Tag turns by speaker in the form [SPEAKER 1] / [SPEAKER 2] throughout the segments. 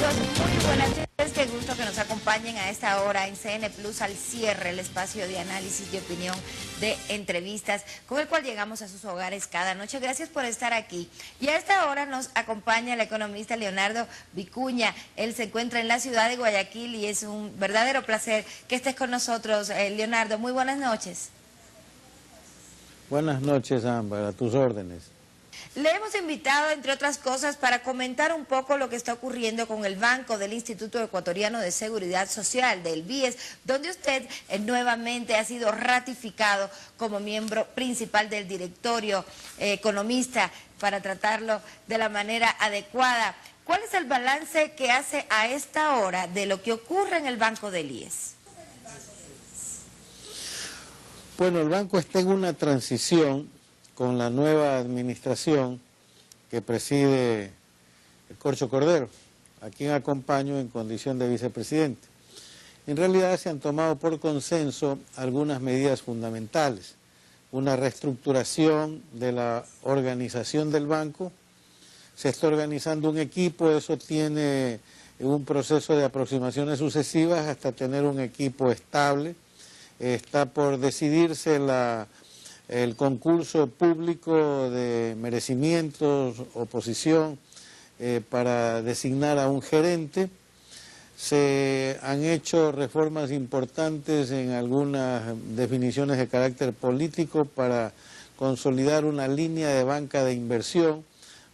[SPEAKER 1] amigos, muy buenas noches. Qué gusto que nos acompañen a esta hora en CN Plus al cierre, el espacio de análisis y opinión de entrevistas con el cual llegamos a sus hogares cada noche. Gracias por estar aquí. Y a esta hora nos acompaña el economista Leonardo Vicuña. Él se encuentra en la ciudad de Guayaquil y es un verdadero placer que estés con nosotros, Leonardo. Muy buenas noches.
[SPEAKER 2] Buenas noches, Ámbar, a tus órdenes.
[SPEAKER 1] Le hemos invitado, entre otras cosas, para comentar un poco lo que está ocurriendo con el Banco del Instituto Ecuatoriano de Seguridad Social, del BIES, donde usted nuevamente ha sido ratificado como miembro principal del directorio economista para tratarlo de la manera adecuada. ¿Cuál es el balance que hace a esta hora de lo que ocurre en el Banco del IES?
[SPEAKER 2] Bueno, el banco está en una transición con la nueva administración que preside el Corcho Cordero, a quien acompaño en condición de vicepresidente. En realidad se han tomado por consenso algunas medidas fundamentales, una reestructuración de la organización del banco, se está organizando un equipo, eso tiene un proceso de aproximaciones sucesivas hasta tener un equipo estable, está por decidirse el concurso público de merecimientos, oposición, para designar a un gerente. Se han hecho reformas importantes en algunas definiciones de carácter político para consolidar una línea de banca de inversión,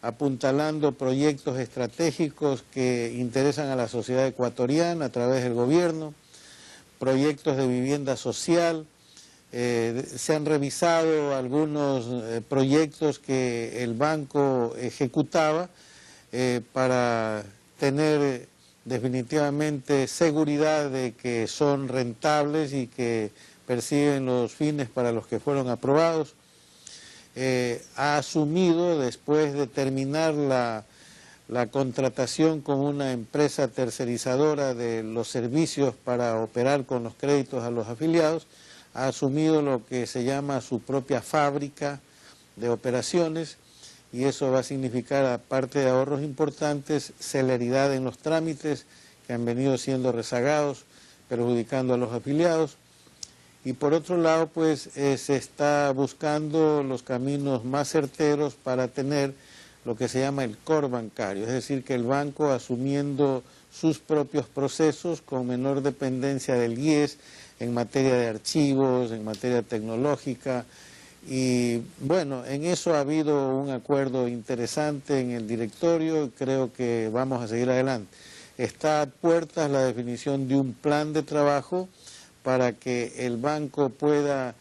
[SPEAKER 2] apuntalando proyectos estratégicos que interesan a la sociedad ecuatoriana a través del gobierno, proyectos de vivienda social. Se han revisado algunos proyectos que el banco ejecutaba para tener definitivamente seguridad de que son rentables y que persiguen los fines para los que fueron aprobados. Ha asumido, después de terminar la contratación con una empresa tercerizadora de los servicios para operar con los créditos a los afiliados, ha asumido lo que se llama su propia fábrica de operaciones y eso va a significar, aparte de ahorros importantes, celeridad en los trámites que han venido siendo rezagados, perjudicando a los afiliados. Y por otro lado, pues se está buscando los caminos más certeros para tener lo que se llama el core bancario, es decir, que el banco, asumiendo sus propios procesos con menor dependencia del IES, en materia de archivos, en materia tecnológica, y bueno, en eso ha habido un acuerdo interesante en el directorio, creo que vamos a seguir adelante. Está a puertas la definición de un plan de trabajo para que el banco pueda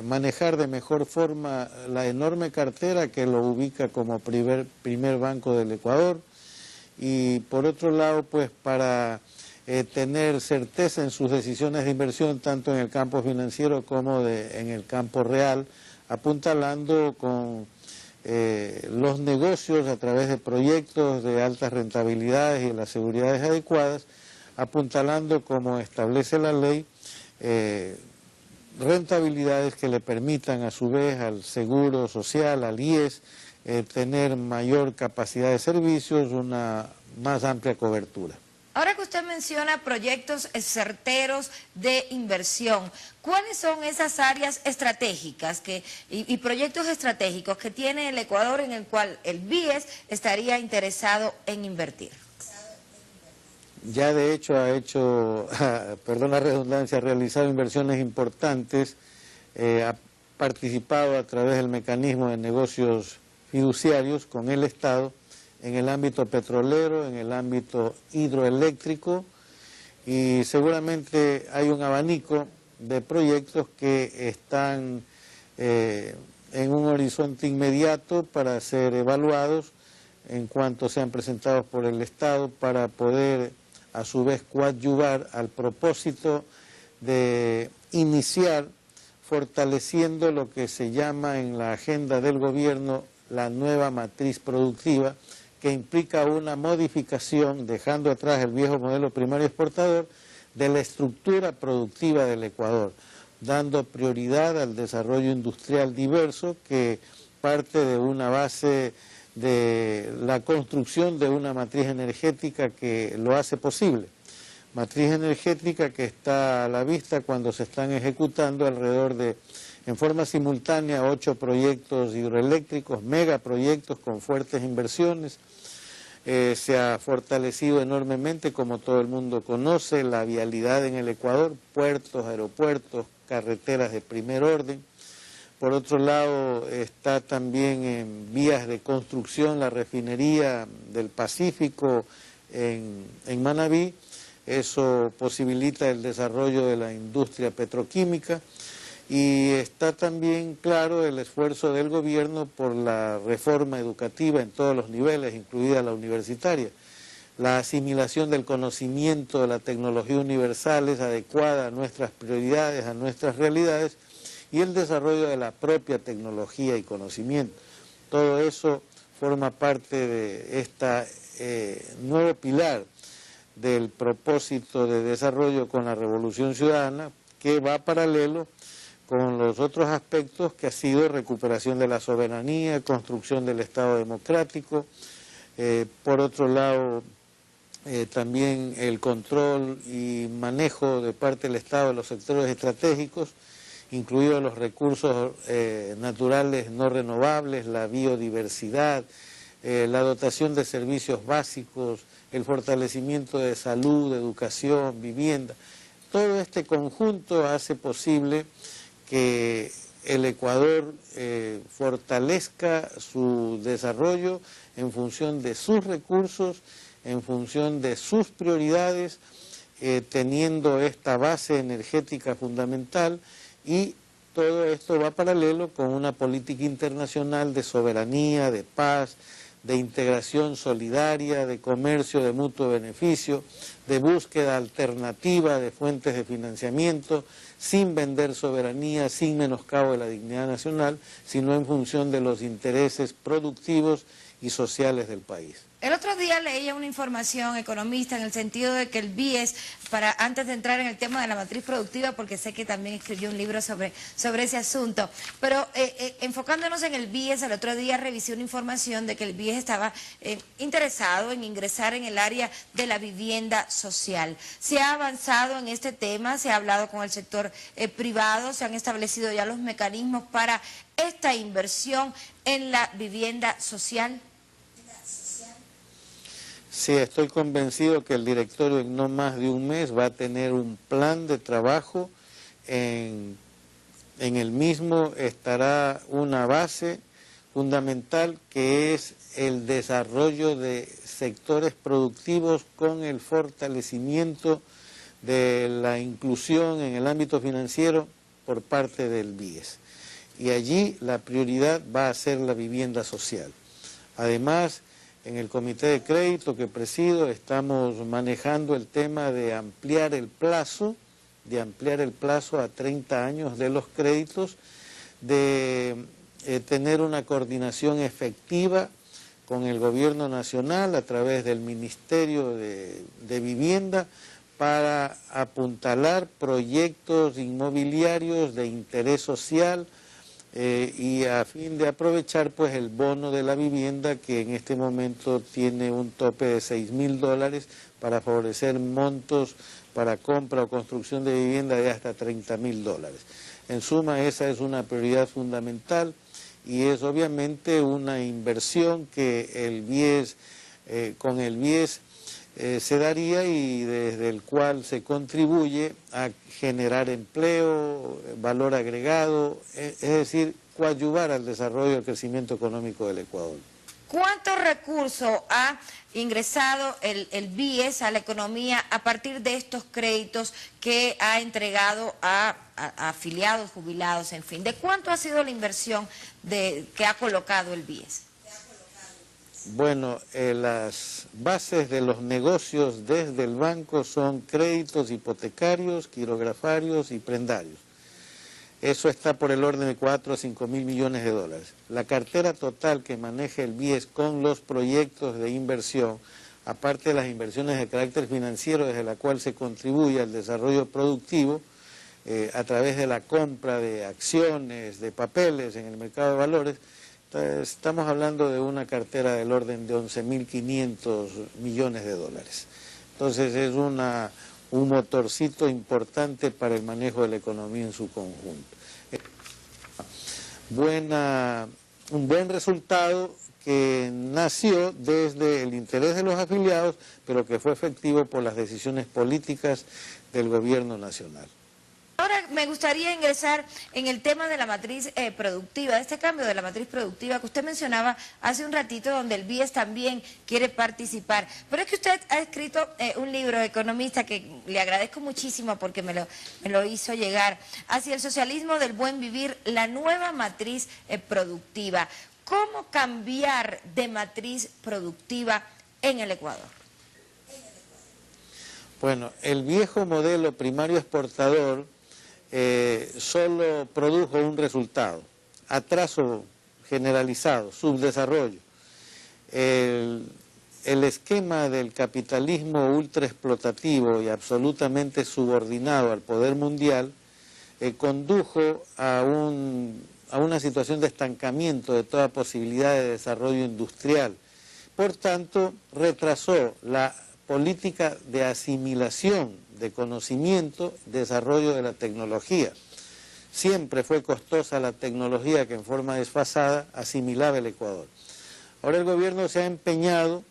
[SPEAKER 2] manejar de mejor forma la enorme cartera que lo ubica como primer banco del Ecuador, y por otro lado, pues para tener certeza en sus decisiones de inversión, tanto en el campo financiero como en el campo real, apuntalando con los negocios a través de proyectos de altas rentabilidades y las seguridades adecuadas, apuntalando, como establece la ley, rentabilidades que le permitan a su vez al Seguro Social, al IES, tener mayor capacidad de servicios, una más amplia cobertura.
[SPEAKER 1] Ahora que usted menciona proyectos certeros de inversión, ¿cuáles son esas áreas estratégicas y proyectos estratégicos que tiene el Ecuador en el cual el BIES estaría interesado en invertir?
[SPEAKER 2] Ya de hecho ha hecho, perdón la redundancia, ha realizado inversiones importantes, ha participado a través del mecanismo de negocios fiduciarios con el Estado, en el ámbito petrolero, en el ámbito hidroeléctrico, y seguramente hay un abanico de proyectos que están en un horizonte inmediato para ser evaluados en cuanto sean presentados por el Estado, para poder a su vez coadyuvar al propósito de iniciar fortaleciendo lo que se llama en la agenda del gobierno la nueva matriz productiva, que implica una modificación, dejando atrás el viejo modelo primario exportador, de la estructura productiva del Ecuador, dando prioridad al desarrollo industrial diverso que parte de una base de la construcción de una matriz energética que lo hace posible. Matriz energética que está a la vista cuando se están ejecutando alrededor de, en forma simultánea, 8 proyectos hidroeléctricos, megaproyectos con fuertes inversiones. Se ha fortalecido enormemente, como todo el mundo conoce, la vialidad en el Ecuador, puertos, aeropuertos, carreteras de primer orden. Por otro lado, está también en vías de construcción la refinería del Pacífico en Manabí. Eso posibilita el desarrollo de la industria petroquímica. Y está también claro el esfuerzo del gobierno por la reforma educativa en todos los niveles, incluida la universitaria. La asimilación del conocimiento de la tecnología universal es adecuada a nuestras prioridades, a nuestras realidades, y el desarrollo de la propia tecnología y conocimiento. Todo eso forma parte de este nuevo pilar del propósito de desarrollo con la Revolución Ciudadana, que va paralelo con los otros aspectos que ha sido recuperación de la soberanía, construcción del Estado democrático, por otro lado también el control y manejo de parte del Estado de los sectores estratégicos, incluidos los recursos naturales no renovables, la biodiversidad, la dotación de servicios básicos, el fortalecimiento de salud, educación, vivienda. Todo este conjunto hace posible que el Ecuador fortalezca su desarrollo en función de sus recursos, en función de sus prioridades, teniendo esta base energética fundamental, y todo esto va paralelo con una política internacional de soberanía, de paz, de integración solidaria, de comercio de mutuo beneficio, de búsqueda alternativa de fuentes de financiamiento, sin vender soberanía, sin menoscabo de la dignidad nacional, sino en función de los intereses productivos y sociales del país.
[SPEAKER 1] El otro día leía una información economista en el sentido de que el BIES, antes de entrar en el tema de la matriz productiva, porque sé que también escribió un libro sobre ese asunto, pero enfocándonos en el BIES, el otro día revisé una información de que el BIES estaba interesado en ingresar en el área de la vivienda social. Se ha avanzado en este tema, se ha hablado con el sector privado, se han establecido ya los mecanismos para esta inversión en la vivienda social.
[SPEAKER 2] Sí, estoy convencido que el directorio en no más de un mes va a tener un plan de trabajo. En el mismo estará una base fundamental que es el desarrollo de sectores productivos con el fortalecimiento de la inclusión en el ámbito financiero por parte del BIES. Y allí la prioridad va a ser la vivienda social. Además, en el comité de crédito que presido estamos manejando el tema de ampliar el plazo a 30 años de los créditos, de tener una coordinación efectiva con el gobierno nacional a través del Ministerio de Vivienda para apuntalar proyectos inmobiliarios de interés social, y a fin de aprovechar pues el bono de la vivienda, que en este momento tiene un tope de $6.000 para favorecer montos para compra o construcción de vivienda de hasta $30.000. En suma, esa es una prioridad fundamental y es obviamente una inversión que el BIES, con el BIES se daría y desde el cual se contribuye a generar empleo, valor agregado, es decir, coadyuvar al desarrollo y al crecimiento económico del Ecuador.
[SPEAKER 1] ¿Cuántos recursos ha ingresado el BIES a la economía a partir de estos créditos que ha entregado a afiliados, jubilados, en fin? ¿De cuánto ha sido la inversión que ha colocado el BIES?
[SPEAKER 2] Bueno, las bases de los negocios desde el banco son créditos hipotecarios, quirografarios y prendarios. Eso está por el orden de 4 a 5 mil millones de dólares. La cartera total que maneja el BIES con los proyectos de inversión, aparte de las inversiones de carácter financiero desde la cual se contribuye al desarrollo productivo, a través de la compra de acciones, de papeles en el mercado de valores, Estamos hablando de una cartera del orden de 11.500 millones de dólares. Entonces es un motorcito importante para el manejo de la economía en su conjunto. Un buen resultado que nació desde el interés de los afiliados, pero que fue efectivo por las decisiones políticas del gobierno nacional.
[SPEAKER 1] Ahora me gustaría ingresar en el tema de la matriz productiva, de este cambio de la matriz productiva que usted mencionaba hace un ratito, donde el BIES también quiere participar. Pero es que usted ha escrito un libro, economista, que le agradezco muchísimo porque me lo hizo llegar, Hacia el socialismo del buen vivir, la nueva matriz productiva. ¿Cómo cambiar de matriz productiva en el Ecuador?
[SPEAKER 2] Bueno, el viejo modelo primario exportador solo produjo un resultado: atraso generalizado, subdesarrollo. El esquema del capitalismo ultraexplotativo y absolutamente subordinado al poder mundial condujo a una situación de estancamiento de toda posibilidad de desarrollo industrial. Por tanto, retrasó la política de asimilación de conocimiento, desarrollo de la tecnología. Siempre fue costosa la tecnología que en forma desfasada asimilaba el Ecuador. Ahora el gobierno se ha empeñado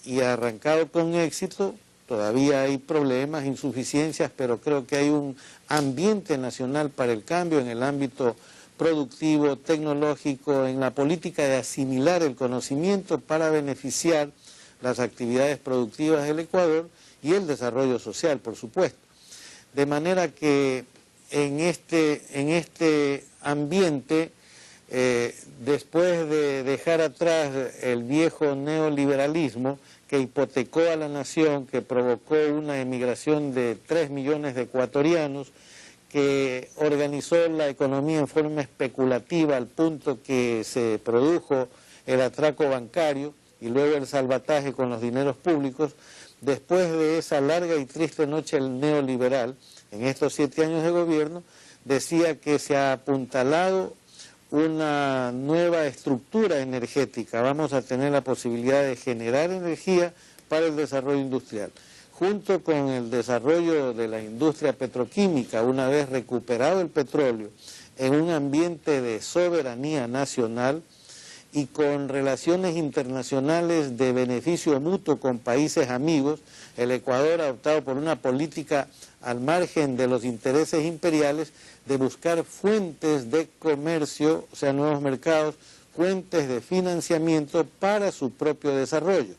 [SPEAKER 2] y ha arrancado con éxito. Todavía hay problemas, insuficiencias, pero creo que hay un ambiente nacional para el cambio en el ámbito productivo, tecnológico, en la política de asimilar el conocimiento para beneficiar las actividades productivas del Ecuador y el desarrollo social, por supuesto. De manera que en este ambiente, después de dejar atrás el viejo neoliberalismo que hipotecó a la nación, que provocó una emigración de 3 millones de ecuatorianos, que organizó la economía en forma especulativa al punto que se produjo el atraco bancario y luego el salvataje con los dineros públicos. Después de esa larga y triste noche el neoliberal, en estos 7 años de gobierno, decía que se ha apuntalado una nueva estructura energética. Vamos a tener la posibilidad de generar energía para el desarrollo industrial. Junto con el desarrollo de la industria petroquímica, una vez recuperado el petróleo, en un ambiente de soberanía nacional y con relaciones internacionales de beneficio mutuo con países amigos, el Ecuador ha optado por una política al margen de los intereses imperiales de buscar fuentes de comercio, o sea, nuevos mercados, fuentes de financiamiento para su propio desarrollo.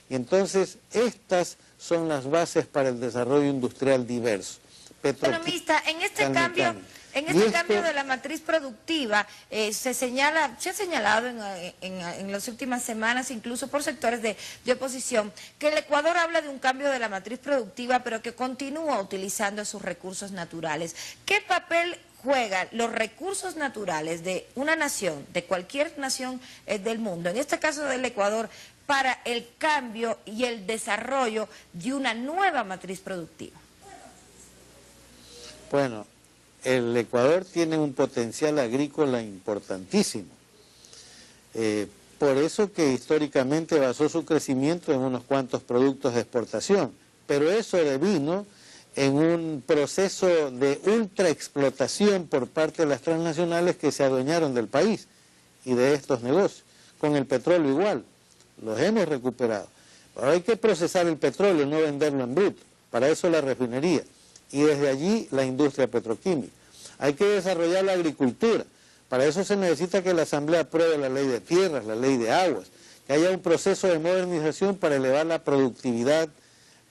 [SPEAKER 2] Y entonces estas son las bases para el desarrollo industrial diverso.
[SPEAKER 1] Economista, en este cambio de la matriz productiva se ha señalado en las últimas semanas, incluso por sectores de oposición, que el Ecuador habla de un cambio de la matriz productiva, pero que continúa utilizando sus recursos naturales. ¿Qué papel juegan los recursos naturales de una nación, de cualquier nación del mundo, en este caso del Ecuador, para el cambio y el desarrollo de una nueva matriz productiva?
[SPEAKER 2] Bueno, el Ecuador tiene un potencial agrícola importantísimo. Por eso que históricamente basó su crecimiento en unos cuantos productos de exportación. Pero eso devino en un proceso de ultraexplotación por parte de las transnacionales que se adueñaron del país y de estos negocios. Con el petróleo igual, los hemos recuperado. Ahora hay que procesar el petróleo, no venderlo en bruto. Para eso la refinería. Y desde allí la industria petroquímica. Hay que desarrollar la agricultura. Para eso se necesita que la Asamblea apruebe la ley de tierras, la ley de aguas, que haya un proceso de modernización para elevar la productividad,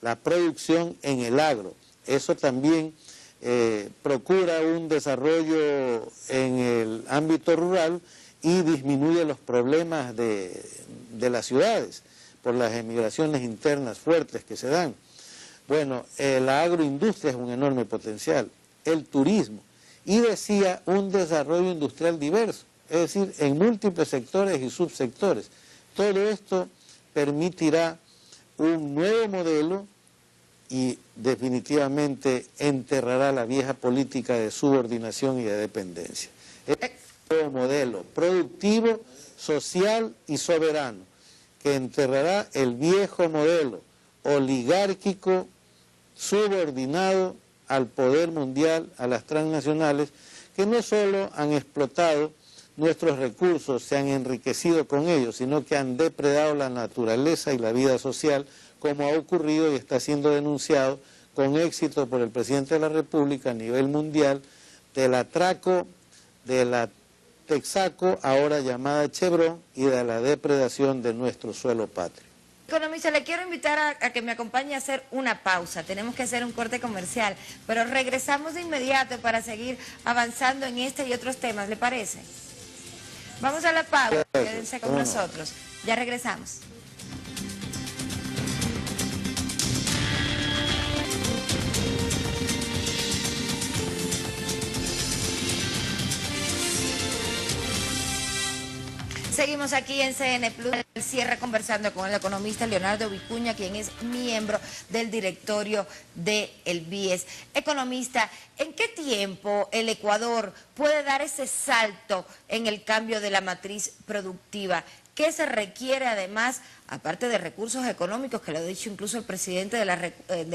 [SPEAKER 2] la producción en el agro. Eso también procura un desarrollo en el ámbito rural y disminuye los problemas de las ciudades por las emigraciones internas fuertes que se dan. Bueno, la agroindustria es un enorme potencial, el turismo, y decía un desarrollo industrial diverso, es decir, en múltiples sectores y subsectores. Todo esto permitirá un nuevo modelo y definitivamente enterrará la vieja política de subordinación y de dependencia. Es un nuevo modelo productivo social y soberano, que enterrará el viejo modelo oligárquico subordinado al poder mundial, a las transnacionales, que no solo han explotado nuestros recursos, se han enriquecido con ellos, sino que han depredado la naturaleza y la vida social, como ha ocurrido y está siendo denunciado con éxito por el presidente de la República a nivel mundial, del atraco de la Texaco, ahora llamada Chevron, y de la depredación de nuestro suelo patrio.
[SPEAKER 1] Economista, le quiero invitar a que me acompañe a hacer una pausa. Tenemos que hacer un corte comercial, pero regresamos de inmediato para seguir avanzando en este y otros temas, ¿le parece? Vamos a la pausa, quédense con nosotros. Ya regresamos. Seguimos aquí en CN Plus, el cierre, conversando con el economista Leonardo Vicuña, quien es miembro del directorio del BIES. Economista, ¿en qué tiempo el Ecuador puede dar ese salto en el cambio de la matriz productiva? ¿Qué se requiere además, aparte de recursos económicos, que lo ha dicho incluso el presidente de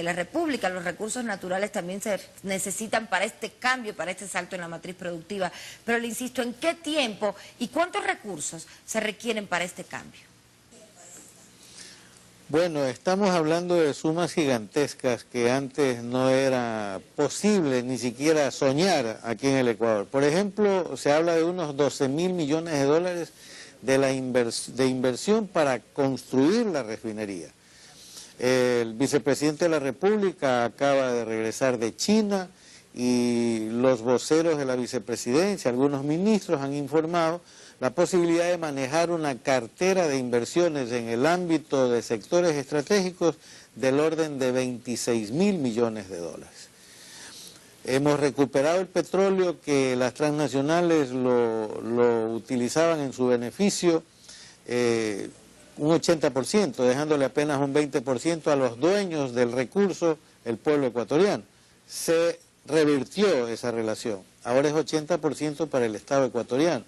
[SPEAKER 1] la República? Los recursos naturales también se necesitan para este cambio, para este salto en la matriz productiva. Pero le insisto, ¿en qué tiempo y cuántos recursos se requieren para este cambio?
[SPEAKER 2] Bueno, estamos hablando de sumas gigantescas que antes no era posible ni siquiera soñar aquí en el Ecuador. Por ejemplo, se habla de unos 12.000 millones de dólares de inversión para construir la refinería. El vicepresidente de la República acaba de regresar de China y los voceros de la vicepresidencia, algunos ministros, han informado la posibilidad de manejar una cartera de inversiones en el ámbito de sectores estratégicos del orden de 26.000 millones de dólares. Hemos recuperado el petróleo que las transnacionales lo utilizaban en su beneficio, un 80%, dejándole apenas un 20% a los dueños del recurso, el pueblo ecuatoriano. Se revirtió esa relación, ahora es 80% para el Estado ecuatoriano.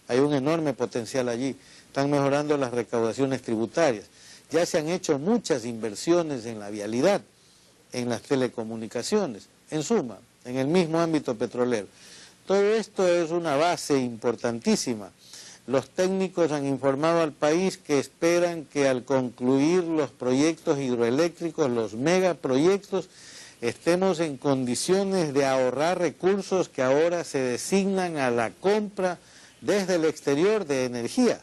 [SPEAKER 2] Hay un enorme potencial allí, están mejorando las recaudaciones tributarias. Ya se han hecho muchas inversiones en la vialidad, en las telecomunicaciones, en suma, en el mismo ámbito petrolero. Todo esto es una base importantísima. Los técnicos han informado al país que esperan que al concluir los proyectos hidroeléctricos, los megaproyectos, estemos en condiciones de ahorrar recursos que ahora se designan a la compra desde el exterior de energía.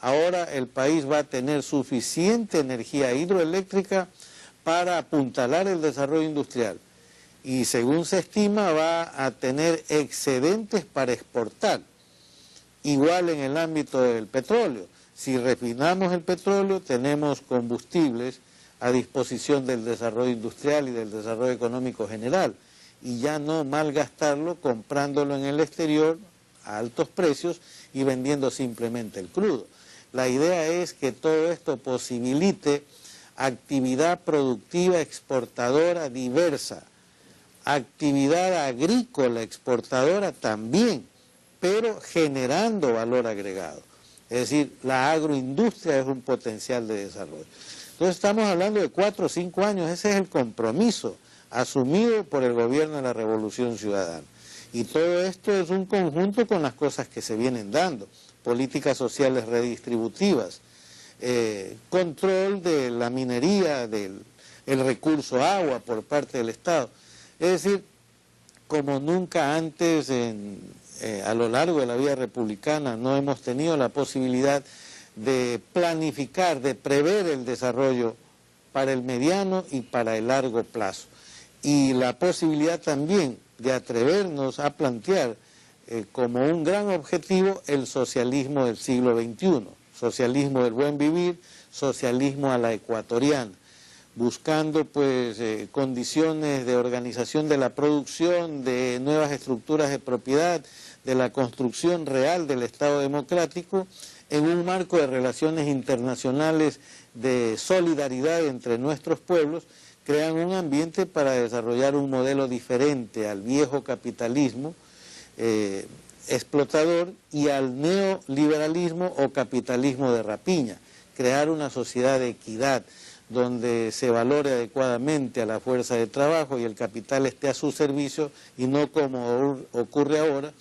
[SPEAKER 2] Ahora el país va a tener suficiente energía hidroeléctrica para apuntalar el desarrollo industrial. Y según se estima va a tener excedentes para exportar, igual en el ámbito del petróleo. Si refinamos el petróleo tenemos combustibles a disposición del desarrollo industrial y del desarrollo económico general, y ya no malgastarlo comprándolo en el exterior a altos precios y vendiendo simplemente el crudo. La idea es que todo esto posibilite actividad productiva exportadora diversa, actividad agrícola exportadora también, pero generando valor agregado. Es decir, la agroindustria es un potencial de desarrollo. Entonces estamos hablando de 4 o 5 años, ese es el compromiso asumido por el gobierno de la Revolución Ciudadana. Y todo esto es un conjunto con las cosas que se vienen dando, políticas sociales redistributivas, control de la minería, el recurso agua por parte del Estado. Es decir, como nunca antes a lo largo de la vida republicana no hemos tenido la posibilidad de planificar, de prever el desarrollo para el mediano y para el largo plazo. Y la posibilidad también de atrevernos a plantear como un gran objetivo el socialismo del siglo XXI, socialismo del buen vivir, socialismo a la ecuatoriana, buscando pues condiciones de organización de la producción, de nuevas estructuras de propiedad, de la construcción real del Estado democrático, en un marco de relaciones internacionales de solidaridad entre nuestros pueblos, crean un ambiente para desarrollar un modelo diferente al viejo capitalismo, explotador y al neoliberalismo o capitalismo de rapiña, crear una sociedad de equidad donde se valore adecuadamente a la fuerza de trabajo y el capital esté a su servicio y no como ocurre ahora,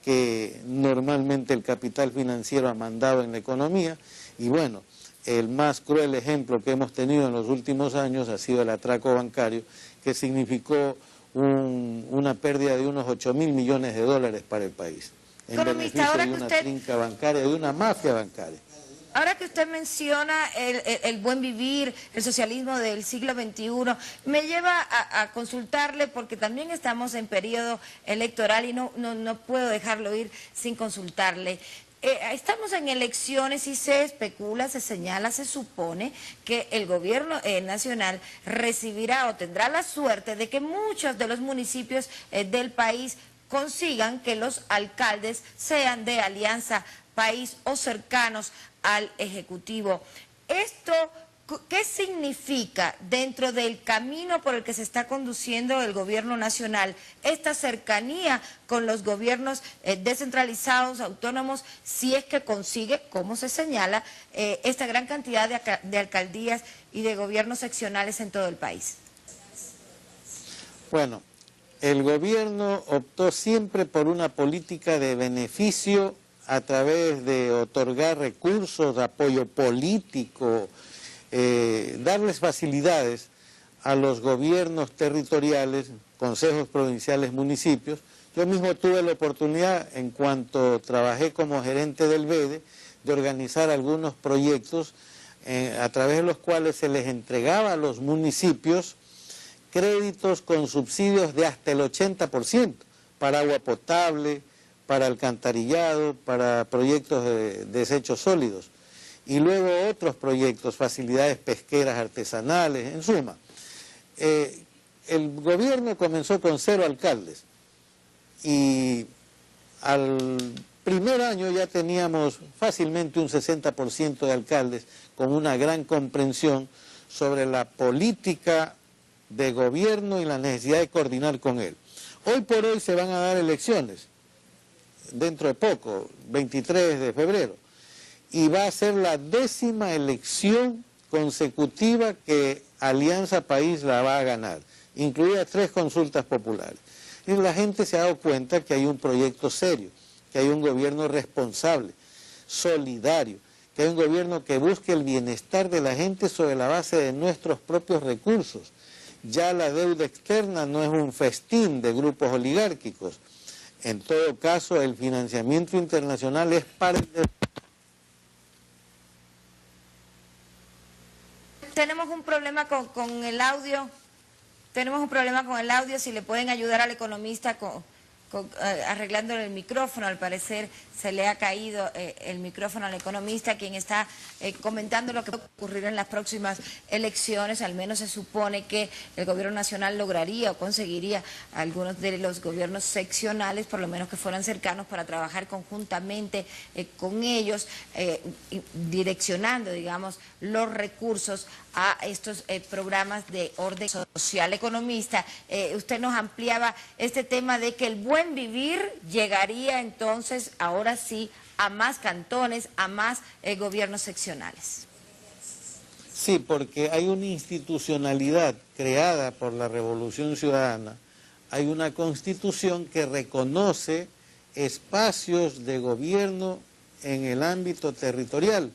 [SPEAKER 2] que normalmente el capital financiero ha mandado en la economía. Y bueno, el más cruel ejemplo que hemos tenido en los últimos años ha sido el atraco bancario, que significó una pérdida de unos 8.000 millones de dólares para el país, en beneficio de una trinca bancaria, de una mafia bancaria.
[SPEAKER 1] Ahora que usted menciona el buen vivir, el socialismo del siglo XXI, me lleva a consultarle, porque también estamos en periodo electoral y no puedo dejarlo ir sin consultarle. Estamos en elecciones y se especula, se señala, se supone que el gobierno nacional recibirá o tendrá la suerte de que muchos de los municipios del país consigan que los alcaldes sean de Alianza País o cercanos al Ejecutivo. ¿Esto qué significa dentro del camino por el que se está conduciendo el gobierno nacional? Esta cercanía con los gobiernos descentralizados, autónomos, si es que consigue, como se señala, esta gran cantidad de alcaldías y de gobiernos seccionales en todo el país.
[SPEAKER 2] Bueno, el gobierno optó siempre por una política de beneficio a través de otorgar recursos, de apoyo político, darles facilidades a los gobiernos territoriales, consejos provinciales, municipios. Yo mismo tuve la oportunidad, en cuanto trabajé como gerente del BEDE, de organizar algunos proyectos a través de los cuales se les entregaba a los municipios créditos con subsidios de hasta el 80% para agua potable, para alcantarillado, para proyectos de desechos sólidos. Y luego otros proyectos, facilidades pesqueras artesanales, en suma. El gobierno comenzó con 0 alcaldes y al primer año ya teníamos fácilmente un 60% de alcaldes con una gran comprensión sobre la política de gobierno y la necesidad de coordinar con él. Hoy por hoy se van a dar elecciones, dentro de poco, 23 de febrero, y va a ser la 10ª elección consecutiva que Alianza País la va a ganar, incluidas 3 consultas populares. Y la gente se ha dado cuenta que hay un proyecto serio, que hay un gobierno responsable, solidario, que hay un gobierno que busque el bienestar de la gente sobre la base de nuestros propios recursos. Ya la deuda externa no es un festín de grupos oligárquicos. En todo caso, el financiamiento internacional es parte.
[SPEAKER 1] Tenemos un problema con el audio. Tenemos un problema con el audio. Si le pueden ayudar al economista arreglándole el micrófono. Al parecer se le ha caído el micrófono al economista, quien está comentando lo que va a ocurrir en las próximas elecciones. Al menos se supone que el gobierno nacional lograría o conseguiría algunos de los gobiernos seccionales, por lo menos que fueran cercanos, para trabajar conjuntamente con ellos, direccionando, digamos, los recursos a estos programas de orden social. Economista, usted nos ampliaba este tema de que el buen vivir llegaría entonces, ahora sí, a más cantones, a más gobiernos seccionales.
[SPEAKER 2] Sí, porque hay una institucionalidad creada por la Revolución Ciudadana, hay una constitución que reconoce espacios de gobierno en el ámbito territorial,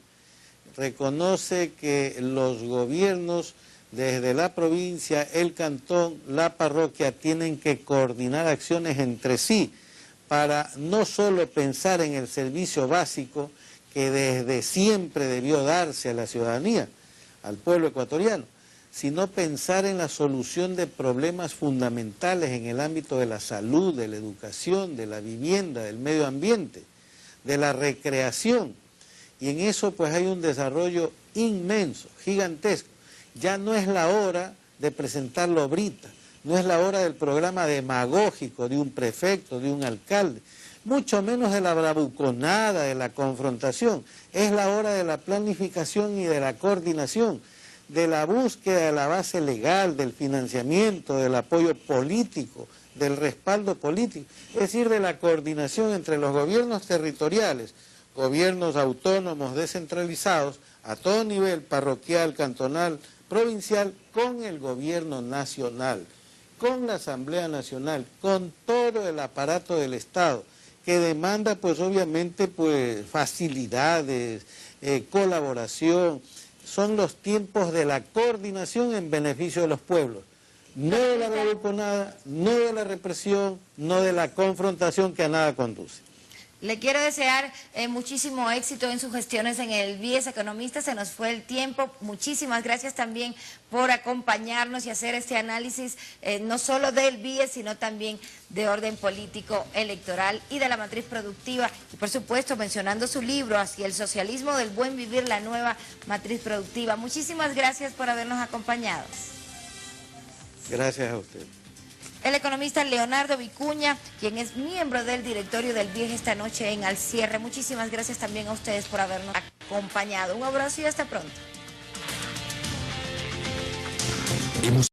[SPEAKER 2] reconoce que los gobiernos desde la provincia, el cantón, la parroquia tienen que coordinar acciones entre sí para no solo pensar en el servicio básico que desde siempre debió darse a la ciudadanía, al pueblo ecuatoriano, sino pensar en la solución de problemas fundamentales en el ámbito de la salud, de la educación, de la vivienda, del medio ambiente, de la recreación. Y en eso pues hay un desarrollo inmenso, gigantesco. Ya no es la hora de presentar lobritas, no es la hora del programa demagógico de un prefecto, de un alcalde, mucho menos de la bravuconada, de la confrontación. Es la hora de la planificación y de la coordinación, de la búsqueda de la base legal, del financiamiento, del apoyo político, del respaldo político, es decir, de la coordinación entre los gobiernos territoriales, gobiernos autónomos descentralizados, a todo nivel, parroquial, cantonal, provincial, con el gobierno nacional, con la Asamblea Nacional, con todo el aparato del Estado, que demanda pues obviamente pues facilidades, colaboración. Son los tiempos de la coordinación en beneficio de los pueblos, no de la bravuconada, no de la represión, no de la confrontación que a nada conduce.
[SPEAKER 1] Le quiero desear muchísimo éxito en sus gestiones en el BIES. Economista, se nos fue el tiempo. Muchísimas gracias también por acompañarnos y hacer este análisis no solo del BIES, sino también de orden político, electoral y de la matriz productiva. Y por supuesto, mencionando su libro, Hacia el socialismo del buen vivir, la nueva matriz productiva. Muchísimas gracias por habernos acompañado.
[SPEAKER 2] Gracias a usted.
[SPEAKER 1] El economista Leonardo Vicuña, quien es miembro del directorio del BIES esta noche en Al Cierre. Muchísimas gracias también a ustedes por habernos acompañado. Un abrazo y hasta pronto.